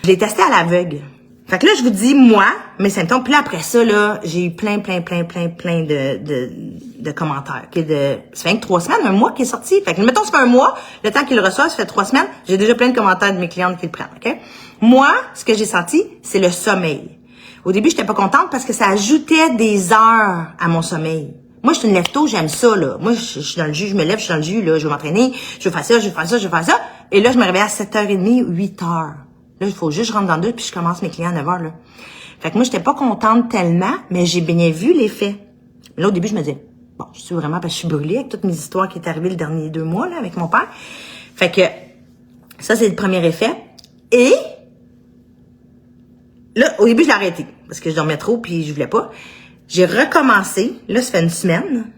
Je l'ai testé à l'aveugle. Fait que là, je vous dis, moi, mes symptômes. Puis là, après ça, là, j'ai eu plein de commentaires. Ça fait que 3 semaines, 1 mois qu'il est sorti. Fait que, mettons, ça fait 1 mois. Le temps qu'il le reçoit, ça fait 3 semaines. J'ai déjà plein de commentaires de mes clientes qui le prennent, OK? Moi, ce que j'ai senti, c'est le sommeil. Au début, j'étais pas contente parce que ça ajoutait des heures à mon sommeil. Moi, je suis une lève-tôt, j'aime ça, là. Moi, je suis dans le jus, je me lève, je suis dans le jus, là. Je veux m'entraîner, je veux faire ça, je veux faire ça, je veux faire ça. Et là, je me réveille à 7h30, 8h. Là, il faut juste je rentre dans le deux puis je commence mes clients à 9h, là. Fait que moi, j'étais pas contente tellement, mais j'ai bien vu l'effet. Là, au début, je me disais, bon, je suis vraiment parce que je suis brûlée avec toutes mes histoires qui est arrivées les derniers 2 mois, là, avec mon père. Fait que, ça, c'est le premier effet. Et, là, au début, je l'ai arrêté. Parce que je dormais trop puis je voulais pas. J'ai recommencé. Là, ça fait 1 semaine.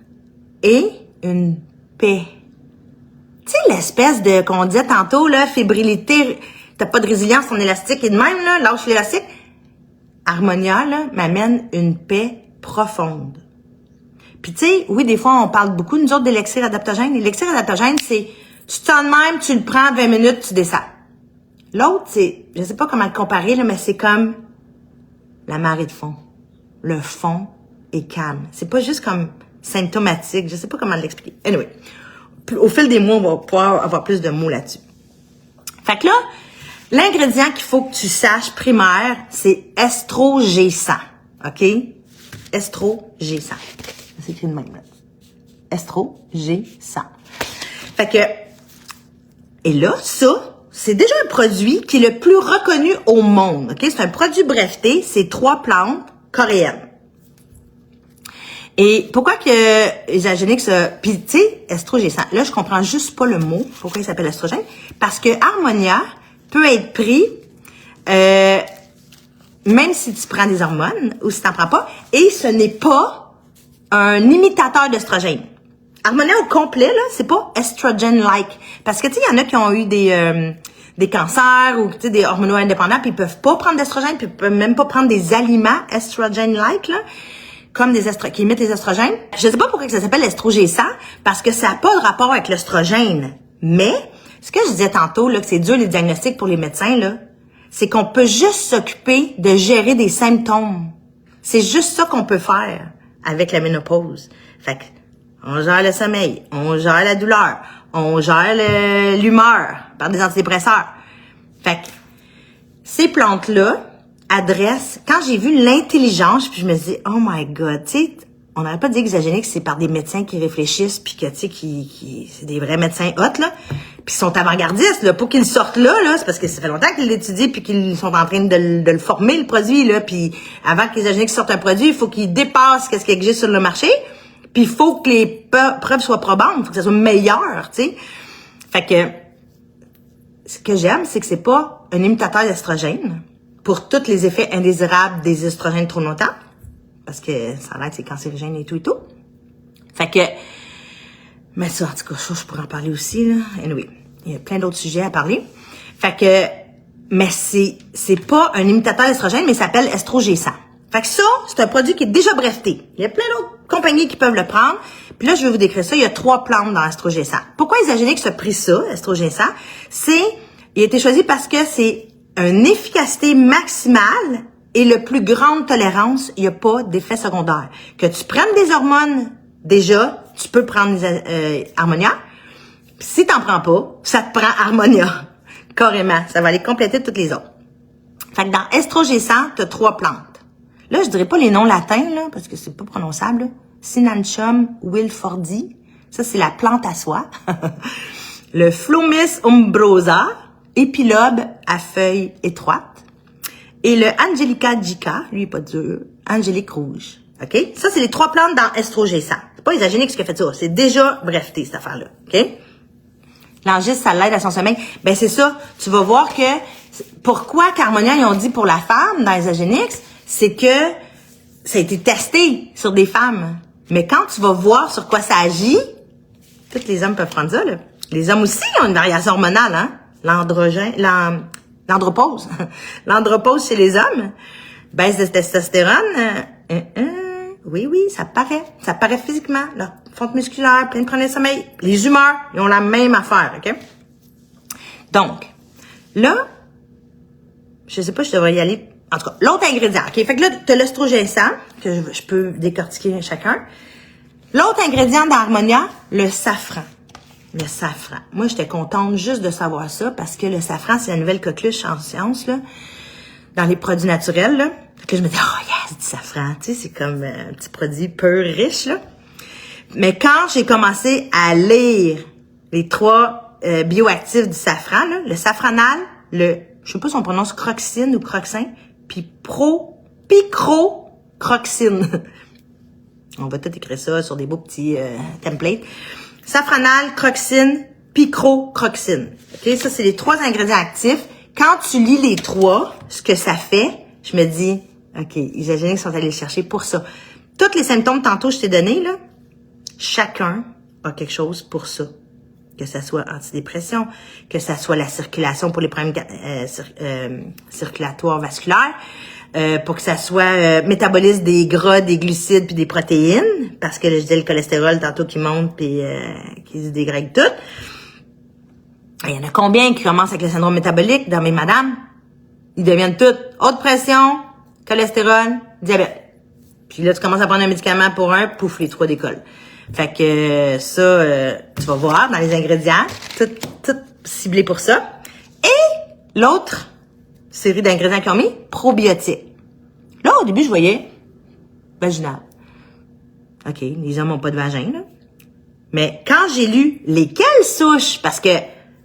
Et une paix. Tu sais, l'espèce de, qu'on disait tantôt, là, fébrilité, t'as pas de résilience, ton élastique est de même, là, lâche l'élastique. Harmonia, là, m'amène une paix profonde. Puis tu sais, oui, des fois, on parle beaucoup, nous autres, d'élixir adaptogène. L'élixir adaptogène, c'est, tu te sens de même, tu le prends 20 minutes, tu descends. L'autre, c'est, je sais pas comment le comparer, là, mais c'est comme la marée de fond. Le fond est calme. C'est pas juste comme symptomatique, je sais pas comment l'expliquer. Anyway, au fil des mois, on va pouvoir avoir plus de mots là-dessus. Fait que là, l'ingrédient qu'il faut que tu saches primaire, c'est Estro-G100. OK? Estro-G100. C'est écrit de même. Estro-G100. Fait que, Et là, ça, c'est déjà un produit qui est le plus reconnu au monde. Ok, c'est un produit breveté, c'est 3 plantes coréennes. Et pourquoi que Isagenix, puis tu sais, estrogéscent, là je comprends juste pas le mot, pourquoi il s'appelle estrogène, parce que Harmonia peut être pris même si tu prends des hormones ou si tu n'en prends pas, et ce n'est pas un imitateur d'estrogène. Harmonia au complet, là, c'est pas estrogen-like. Parce que, tu sais, il y en a qui ont eu des cancers ou, tu sais, des hormonaux indépendants, puis ils peuvent pas prendre d'estrogène, puis ils peuvent même pas prendre des aliments estrogen-like, là, comme qui imitent les estrogènes. Je sais pas pourquoi ça s'appelle estrogéscent, parce que ça n'a pas de rapport avec l'estrogène. Mais, ce que je disais tantôt, là, que c'est dur les diagnostics pour les médecins, là, c'est qu'on peut juste s'occuper de gérer des symptômes. C'est juste ça qu'on peut faire avec la ménopause. Fait que, on gère le sommeil, on gère la douleur, on gère l'humeur par des antidépresseurs. Fait que, ces plantes-là adressent, quand j'ai vu l'intelligence, puis je me dis, oh my God, tu sais, on n'aurait pas dit que Isagenix, c'est par des médecins qui réfléchissent, puis que, tu sais, c'est des vrais médecins hot, là, puis ils sont avant-gardistes, là, pour qu'ils sortent là, c'est parce que ça fait longtemps qu'ils l'étudient, puis qu'ils sont en train de le former, le produit, là, puis avant que Isagenix sorte un produit, il faut qu'il dépasse ce qui existe sur le marché, puis il faut que les preuves soient probantes, il faut que ça soit meilleur, tu sais. Fait que, ce que j'aime, c'est que c'est pas un imitateur d'estrogène pour tous les effets indésirables des estrogènes trop longtemps, parce que ça a l'air que c'est cancérigène et tout et tout. Fait que, mais ça, en tout cas, ça, je pourrais en parler aussi, là. Anyway, il y a plein d'autres sujets à parler. Fait que, mais c'est pas un imitateur d'estrogène, mais il s'appelle estrogéscent. Fait que ça, c'est un produit qui est déjà breveté. Il y a plein d'autres compagnies qui peuvent le prendre. Puis là, je vais vous décrire ça. Il y a 3 plantes dans estrogéscent. Pourquoi Isagenix a pris ça, estrogéscent? Il a été choisi parce que c'est une efficacité maximale et le plus grande tolérance. Il n'y a pas d'effet secondaire. Que tu prennes des hormones, déjà, tu peux prendre Harmonia. Puis si t'en prends pas, ça te prend Harmonia. Carrément. Ça va aller compléter toutes les autres. Fait que dans estrogéscent, tu as 3 plantes. Là, je dirais pas les noms latins, là, parce que c'est pas prononçable, là. Sinanchum wilfordi. Ça, c'est la plante à soie. Le Phlomis umbrosa, épilobe à feuilles étroites. Et le Angelica gica, lui, pas dur, angélique rouge. OK? Ça, c'est les 3 plantes dans estrogéscent. C'est pas Isagenix qui a fait ça. C'est déjà breveté, cette affaire-là. OK? L'angiste, ça l'aide à son sommeil. Ben, c'est ça. Tu vas voir que, pourquoi qu'Harmonia, ils ont dit pour la femme, dans Isagenix, c'est que ça a été testé sur des femmes. Mais quand tu vas voir sur quoi ça agit, tous les hommes peuvent prendre ça, là. Les hommes aussi ont une variation hormonale, hein? L'andropause. L'andropause chez les hommes. Baisse de testostérone. Oui, ça paraît. Ça paraît physiquement. Leur fonte musculaire, plein de problèmes de sommeil. Les humeurs, ils ont la même affaire, OK? Donc, là, je sais pas, je devrais y aller. En tout cas, l'autre ingrédient. OK? Fait que là, tu as l'estrogéscent, que je peux décortiquer chacun. L'autre ingrédient d'Harmonia, le safran. Le safran. Moi, j'étais contente juste de savoir ça parce que le safran, c'est la nouvelle coqueluche en science, là, dans les produits naturels, là. Fait que je me dis, oh yes, du safran. Tu sais, c'est comme un petit produit peu riche, là. Mais quand j'ai commencé à lire les 3 bioactifs du safran, là, le safranal, je sais pas si on prononce croxine ou croxin, puis picrocroxine. On va tout écrire ça sur des beaux petits templates. Safranal, croxine, picrocroxine. OK? Ça, c'est les 3 ingrédients actifs. Quand tu lis les 3, ce que ça fait, je me dis, OK, Isagenix sont allés le chercher pour ça. Tous les symptômes, tantôt, je t'ai donné, là, chacun a quelque chose pour ça. Que ça soit antidépression, que ça soit la circulation pour les problèmes circulatoires vasculaires, pour que ça soit métabolisme des gras, des glucides puis des protéines, parce que là, je disais le cholestérol tantôt qui monte puis qui se dégrègue tout. Il y en a combien qui commencent avec le syndrome métabolique dans mes madames? Ils deviennent toutes haute pression, cholestérol, diabète. Puis là, tu commences à prendre un médicament pour un, pouf, les 3 décollent. Fait que ça, tu vas voir dans les ingrédients, tout ciblé pour ça. Et l'autre série d'ingrédients qu'ils ont mis, probiotiques. Là, au début, je voyais vaginal. OK, les hommes n'ont pas de vagin, là. Mais quand j'ai lu lesquelles souches, parce que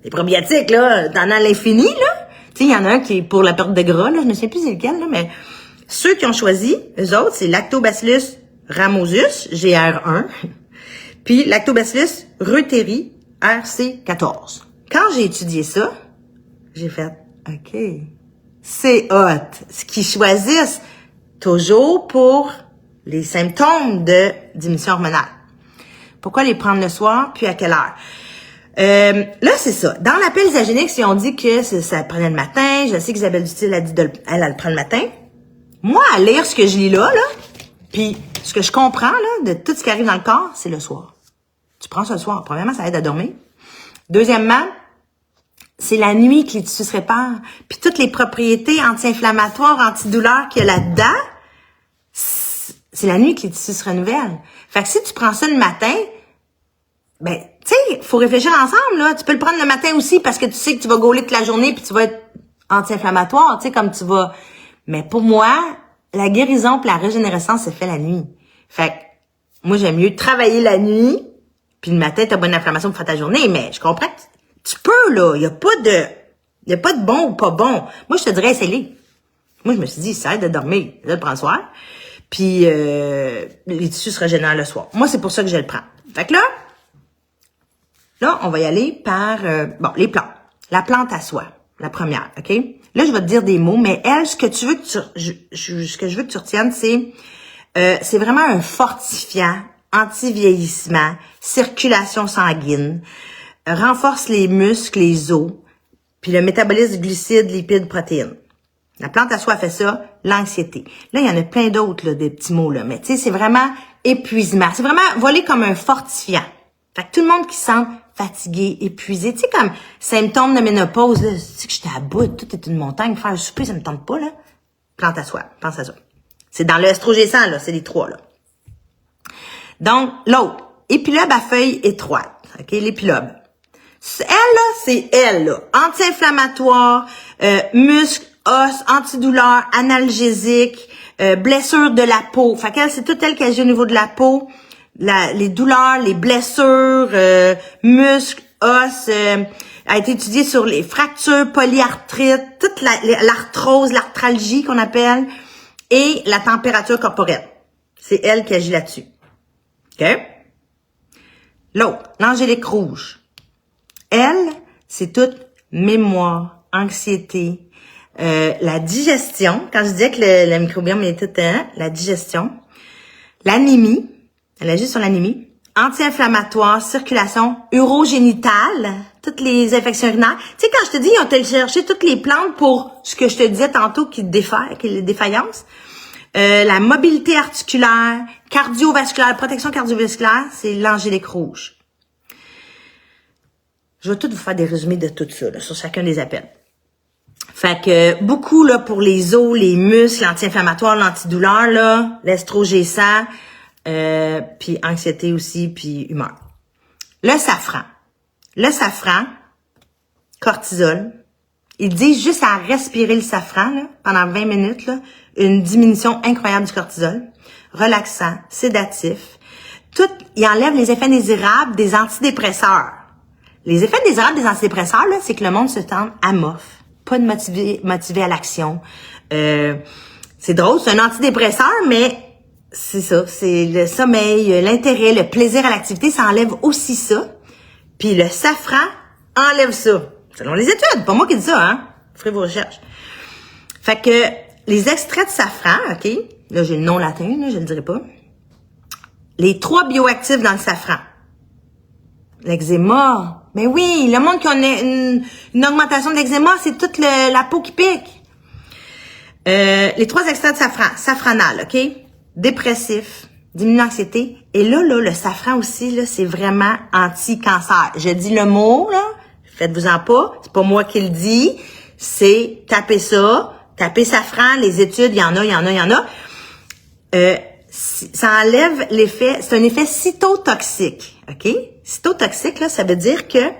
Les probiotiques, là, t'en as à l'infini, là. Tu sais, il y en a un qui est pour la perte de gras, là, je ne sais plus c'est lequel, là, mais ceux qui ont choisi, eux autres, c'est Lactobacillus rhamnosus, GR1, puis Lactobacillus reuteri, RC14. Quand j'ai étudié ça, j'ai fait, OK, c'est hot. Ce qu'ils choisissent toujours pour les symptômes de diminution hormonale. Pourquoi les prendre le soir, puis à quelle heure? Là, c'est ça. Dans l'appel isogénique, si on dit que ça prenait le matin, je sais qu'Isabelle Dutil a dit elle le prend le matin. Moi, à lire ce que je lis là, puis ce que je comprends là, de tout ce qui arrive dans le corps, c'est le soir. Tu prends ça le soir. Premièrement, ça aide à dormir. Deuxièmement, c'est la nuit que les tissus se réparent. Puis toutes les propriétés anti-inflammatoires, antidouleurs qu'il y a là-dedans, c'est la nuit que les tissus se renouvellent. Fait que si tu prends ça le matin, ben, tu sais, faut réfléchir ensemble, là. Tu peux le prendre le matin aussi parce que tu sais que tu vas gauler toute la journée puis tu vas être anti-inflammatoire, tu sais, comme tu vas. Mais pour moi, la guérison puis la régénération se fait la nuit. Fait que, moi, j'aime mieux travailler la nuit puis le matin, t'as bonne inflammation pour faire ta journée, mais je comprends que tu peux, là. Il y a pas de bon ou pas bon. Moi, je te dirais, essaye-les. Moi, je me suis dit, ça aide de dormir. Je le prends le soir. Puis, les tissus se régénèrent le soir. Moi, c'est pour ça que je le prends. Fait que là, on va y aller par, les plantes. La plante à soi. La première, OK? Là, je vais te dire des mots, mais elle, ce que je veux que tu retiennes, c'est vraiment un fortifiant, anti-vieillissement, circulation sanguine, renforce les muscles, les os, puis le métabolisme du glucides, lipides, protéines. La plante à soi fait ça, l'anxiété. Là, il y en a plein d'autres, là, des petits mots, là. Mais tu sais, c'est vraiment épuisement. C'est vraiment volé comme un fortifiant. Fait que tout le monde qui se sent fatigué, épuisé, tu sais, comme symptômes de ménopause, là, tu sais que j'étais à bout, tout est une montagne, faire le souper, ça me tente pas, là. Plante à soi, pense à ça. C'est dans le estrogécent, là, c'est les trois, là. Donc, l'autre, épilobe à feuilles étroites, OK, l'épilobe. Elle, là, c'est elle, là. Anti-inflammatoire, muscle, os, antidouleur, analgésique, blessure de la peau. Fait qu'elle, c'est toute elle qui agit au niveau de la peau. Les douleurs, les blessures, muscles, os, a été étudiée sur les fractures, polyarthrite, toute l'arthrose, l'arthralgie qu'on appelle, et la température corporelle. C'est elle qui agit là-dessus. OK? L'autre, l'angélique rouge. Elle, c'est toute mémoire, anxiété, la digestion. Quand je disais que le microbiome est tout, la digestion. L'anémie. Elle agit sur l'anémie. Anti-inflammatoire, circulation, urogénitale, toutes les infections urinaires. Tu sais, quand je te dis, ils ont téléchargé toutes les plantes pour ce que je te disais tantôt qui est les défaillances. La mobilité articulaire, cardiovasculaire, protection cardiovasculaire, c'est l'angélique rouge. Je vais tout vous faire des résumés de tout ça, là, sur chacun des appels. Fait que, beaucoup, là, pour les os, les muscles, l'anti-inflammatoire, l'antidouleur, là, l'estrogécent, puis anxiété aussi, puis humeur. Le safran. Le safran, cortisol. Ils disent juste à respirer le safran, là, pendant 20 minutes, là, une diminution incroyable du cortisol. Relaxant, sédatif. Il enlève les effets indésirables des antidépresseurs. Les effets indésirables des antidépresseurs, là, c'est que le monde se tend amorphe. Pas de motivé à l'action. C'est drôle, c'est un antidépresseur, mais c'est ça, c'est le sommeil, l'intérêt, le plaisir à l'activité, ça enlève aussi ça. Puis le safran enlève ça. Selon les études, pas moi qui dis ça, hein. Ferez vos recherches. Fait que les extraits de safran, OK, là j'ai le nom latin, là, je le dirai pas. Les 3 bioactifs dans le safran. L'eczéma. Mais oui, le monde qui a une augmentation de l'eczéma, c'est toute la peau qui pique. Les 3 extraits de safran. Safranal, OK? Dépressif, diminue l'anxiété. Et là, le safran aussi, là, c'est vraiment anti-cancer. Je dis le mot, là, faites-vous-en pas, c'est pas moi qui le dis, c'est tapez ça, tapez safran, les études, il y en a. Ça enlève l'effet, c'est un effet cytotoxique, OK? Cytotoxique, là, ça veut dire que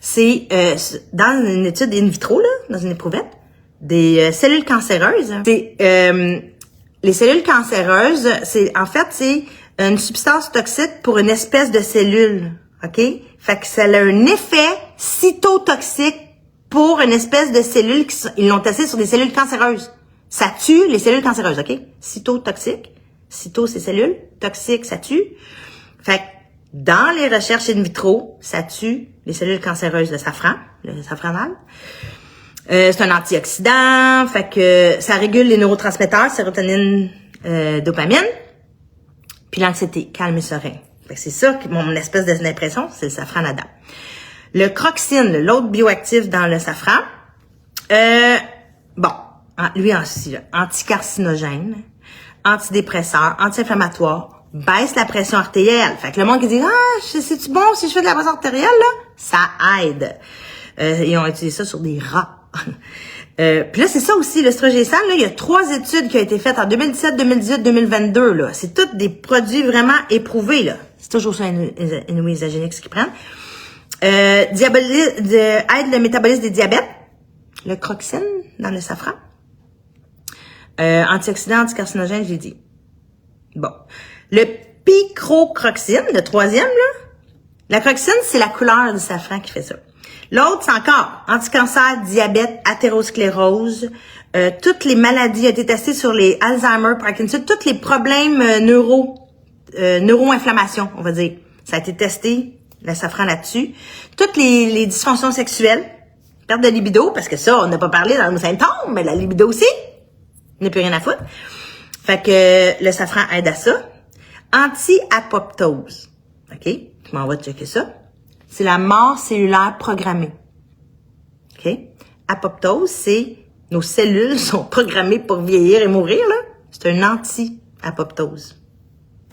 c'est, dans une étude in vitro, là, dans une éprouvette, des cellules cancéreuses. C'est, les cellules cancéreuses, c'est une substance toxique pour une espèce de cellule, OK? Fait que ça a un effet cytotoxique pour une espèce de cellule ils l'ont testé sur des cellules cancéreuses. Ça tue les cellules cancéreuses, OK? Cytotoxique. Cyto, c'est cellules. Toxique, ça tue. Fait que dans les recherches in vitro, ça tue les cellules cancéreuses, le safranal. C'est un antioxydant, fait que ça régule les neurotransmetteurs, sérotonine, dopamine, puis l'anxiété, calme et serein. Fait que c'est ça que mon espèce d'impression, c'est le safran là-dedans. Le croxine, l'autre bioactif dans le safran, lui aussi, là, anticarcinogène, antidépresseur, anti-inflammatoire, baisse la pression artérielle. Fait que le monde qui dit « Ah, c'est-tu bon si je fais de la pression artérielle, là? » Ça aide. Ils ont utilisé ça sur des rats. Puis là, c'est ça aussi, l'oestrogénène, là, il y a 3 études qui ont été faites en 2017, 2018, 2022, là. C'est tous des produits vraiment éprouvés, là. C'est toujours ça, une Isagenix qui prennent. Aide le métabolisme des diabètes. Le croxine dans le safran. Antioxydant, anticarcinogène, j'ai dit. Bon. Le picrocroxine, le 3e, là. La croxine, c'est la couleur du safran qui fait ça. L'autre, c'est encore anticancer, diabète, athérosclérose, toutes les maladies ont été testées sur les Alzheimer, Parkinson, tous les problèmes neuro-inflammation, on va dire. Ça a été testé, le safran là-dessus. Toutes les dysfonctions sexuelles, perte de libido, parce que ça, on n'a pas parlé dans nos symptômes, mais la libido aussi, il n'y a plus rien à foutre. Fait que le safran aide à ça. Anti-apoptose, OK? Je m'en vais checker ça. C'est la mort cellulaire programmée. OK? Apoptose, c'est nos cellules sont programmées pour vieillir et mourir, là. C'est un anti-apoptose.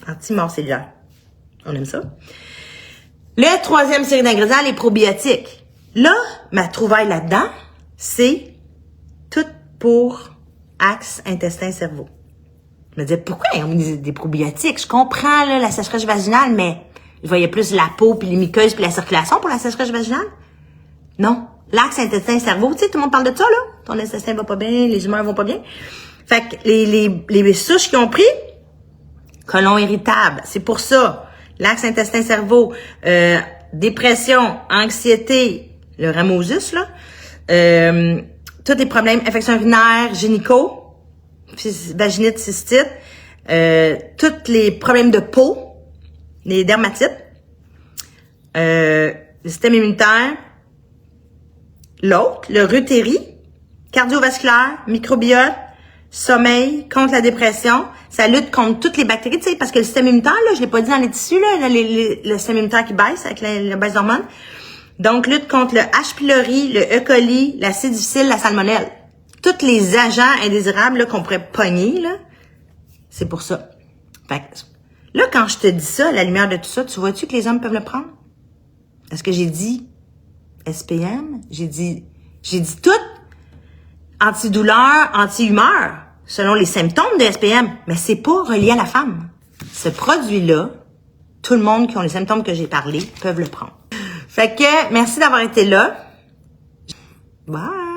Anti-mort cellulaire. On aime ça. Le 3e série d'ingrédients, les probiotiques. Là, ma trouvaille là-dedans, c'est tout pour axe intestin-cerveau. Je me disais, pourquoi ils ont mis des probiotiques? Je comprends, là, la sécheresse vaginale, mais je voyais plus la peau, puis les muqueuses, puis la circulation pour la sécheresse vaginale. Non. L'axe intestin-cerveau, tu sais, tout le monde parle de ça, là. Ton intestin va pas bien, les humeurs vont pas bien. Fait que les souches qu'ils ont pris, côlon irritable, c'est pour ça. L'axe intestin-cerveau, dépression, anxiété, le ramosus, là. Tous les problèmes, infection urinaire, gynéco, vaginite, cystite, tous les problèmes de peau, les dermatites, le système immunitaire, l'autre, le reutérie, cardiovasculaire, microbiote, sommeil, contre la dépression, ça lutte contre toutes les bactéries, tu sais, parce que le système immunitaire, là, je l'ai pas dit dans les tissus, là, le système immunitaire qui baisse avec la baisse d'hormones. Donc, lutte contre le H. pylori, le E. coli, l'acide difficile, la salmonelle. Tous les agents indésirables, là, qu'on pourrait pogner, là, c'est pour ça. Fait que, là, quand je te dis ça, à la lumière de tout ça, tu vois-tu que les hommes peuvent le prendre? Est-ce que j'ai dit SPM? J'ai dit tout antidouleur, anti-humeur, selon les symptômes de SPM, mais c'est pas relié à la femme. Ce produit-là, tout le monde qui ont les symptômes que j'ai parlé peuvent le prendre. Fait que, merci d'avoir été là. Bye!